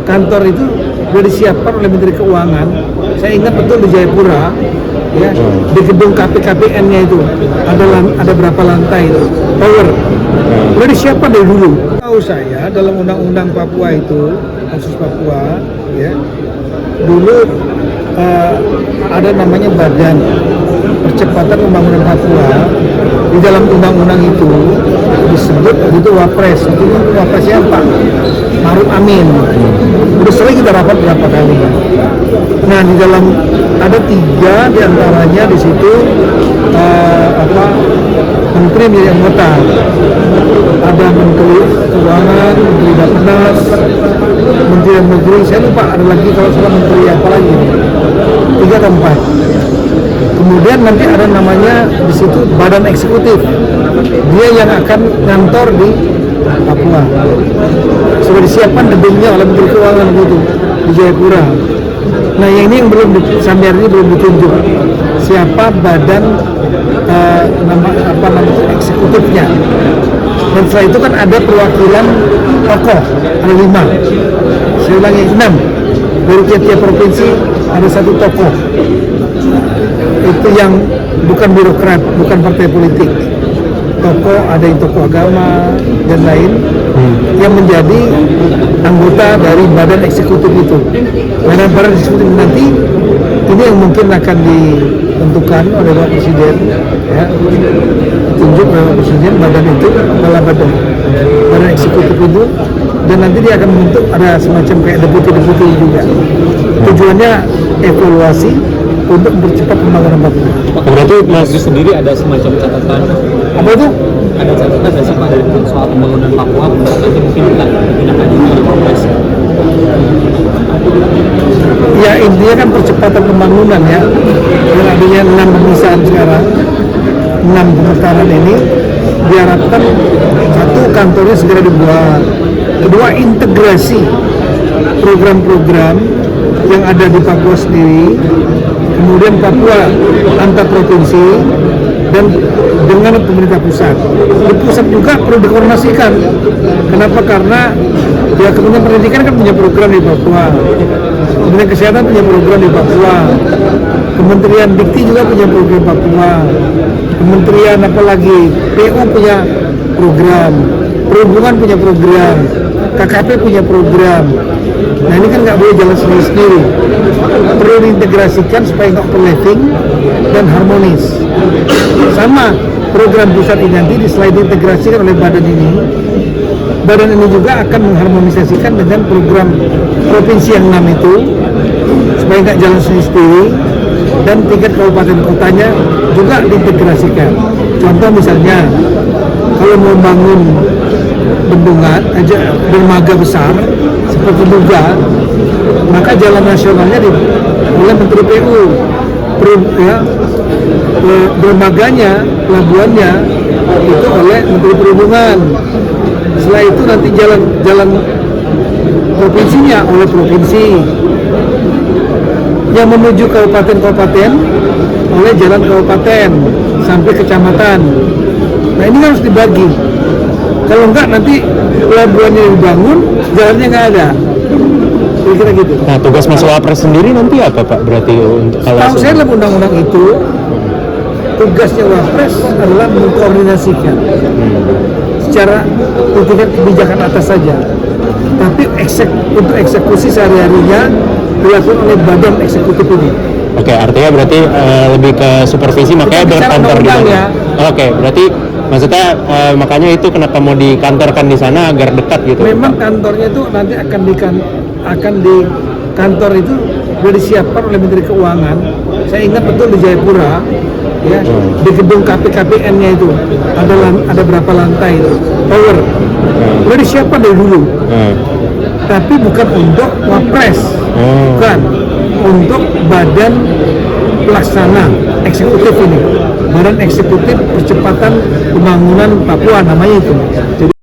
kantor itu sudah disiapkan oleh Menteri Keuangan. Saya ingat betul di Jayapura, ya, di gedung KPKPN-nya itu ada berapa lantai itu, tower, sudah disiapkan dari dulu. Tahu saya dalam undang-undang Papua itu, khusus Papua, ya, dulu ada namanya Badan Percepatan Pembangunan Papua. Di dalam undang-undang itu disebut itu Wapres, itu Wapresnya Pak Maruf Amin. Udah sering kita rapat berapa kali. Nah, di dalam ada 3 diantaranya di situ menteri menjadi anggota. Ada Menteri Keuangan, Menteri Bappenas, Menteri Dalam Negeri. Saya lupa ada lagi kalau salah Menteri apa lagi. 3 atau 4. Kemudian nanti ada namanya di situ Badan Eksekutif. Dia yang akan ngantor di Papua. Sudah disiapkan gedungnya oleh Menteri Keuangan gitu di Jayapura. Nah, yang ini yang belum sampai hari ini belum ditunjuk siapa badan nama eksekutifnya. Dan setelah itu kan ada perwakilan tokoh, ada 5. Saya ulangi 6. Dari tiap-tiap provinsi ada 1 tokoh. Itu yang bukan birokrat, bukan partai politik. Tokoh, ada yang tokoh agama dan lain yang menjadi anggota dari badan eksekutif itu. Badan eksekutif nanti ini yang mungkin akan ditentukan oleh Bapak Presiden, ya, tunjuk oleh Bapak Presiden badan itu, kepala badan eksekutif itu, dan nanti dia akan membentuk ada semacam kayak deputi juga. Tujuannya evaluasi untuk mempercepat pembangunan Papua. Berarti Mas sendiri ada semacam catatan? Apa itu? Ada catatan dari siapa dari soal pembangunan Papua nanti mungkin digunakan juga oleh Wapres? Ya, intinya kan percepatan pembangunan, ya. Dengan adanya 6 pemisahan sekarang, 6 pemekaran ini diharapkan 1, kantornya segera dibuat. Kedua, integrasi program-program yang ada di Papua sendiri, kemudian Papua antar provinsi, dan dengan pemerintah pusat. Di pusat juga perlu dikoordinasikan. Kenapa? Karena ya Kementerian Pendidikan kan punya program di Papua, Kementerian Kesehatan punya program di Papua, Kementerian Dikti juga punya program Papua, Kementerian apalagi PU punya program, Perhubungan punya program, KKP punya program. Nah, ini kan nggak boleh jalan sendiri-sendiri, perlu diintegrasikan supaya nggak overlapping dan harmonis. Sama program pusat ini nanti selain diintegrasikan oleh badan ini juga akan mengharmonisasikan dengan program provinsi yang 6 itu supaya nggak jalan sendiri-sendiri, dan tingkat kabupaten kotanya juga diintegrasikan. Contoh misalnya kalau mau bangun bendungan aja dermaga besar seperti Duga, maka jalan nasionalnya oleh Menteri PU, dermaganya, pelabuhannya itu oleh Menteri Perhubungan. Setelah itu nanti jalan provinsinya oleh provinsi, yang menuju kabupaten-kabupaten oleh jalan kabupaten sampai kecamatan. Nah, ini harus dibagi. Kalau enggak nanti pelabuhannya dibangun, jalannya nggak ada. Kira-kira gitu. Nah, tugas Mas Wapres sendiri nanti apa Pak? Berarti untuk kalau tahu saya dalam undang-undang itu tugasnya Wapres adalah mengkoordinasikan secara tingkat kebijakan atas saja. Tapi untuk eksekusi sehari-harinya dilakukan oleh badan eksekutif ini. Oke, artinya berarti lebih ke supervisi, makanya berkantor di sana. Ya. Oke, berarti maksudnya makanya itu kenapa mau dikantorkan di sana agar dekat gitu. Memang kantornya itu nanti akan di kantor itu sudah disiapkan oleh Menteri Keuangan. Saya ingat betul di Jayapura, ya, di gedung KPKPN-nya itu ada berapa lantai itu, tower, sudah disiapkan dari dulu. Tapi bukan untuk Wapres, bukan untuk badan pelaksana eksekutif ini, badan eksekutif percepatan pembangunan Papua namanya itu. Jadi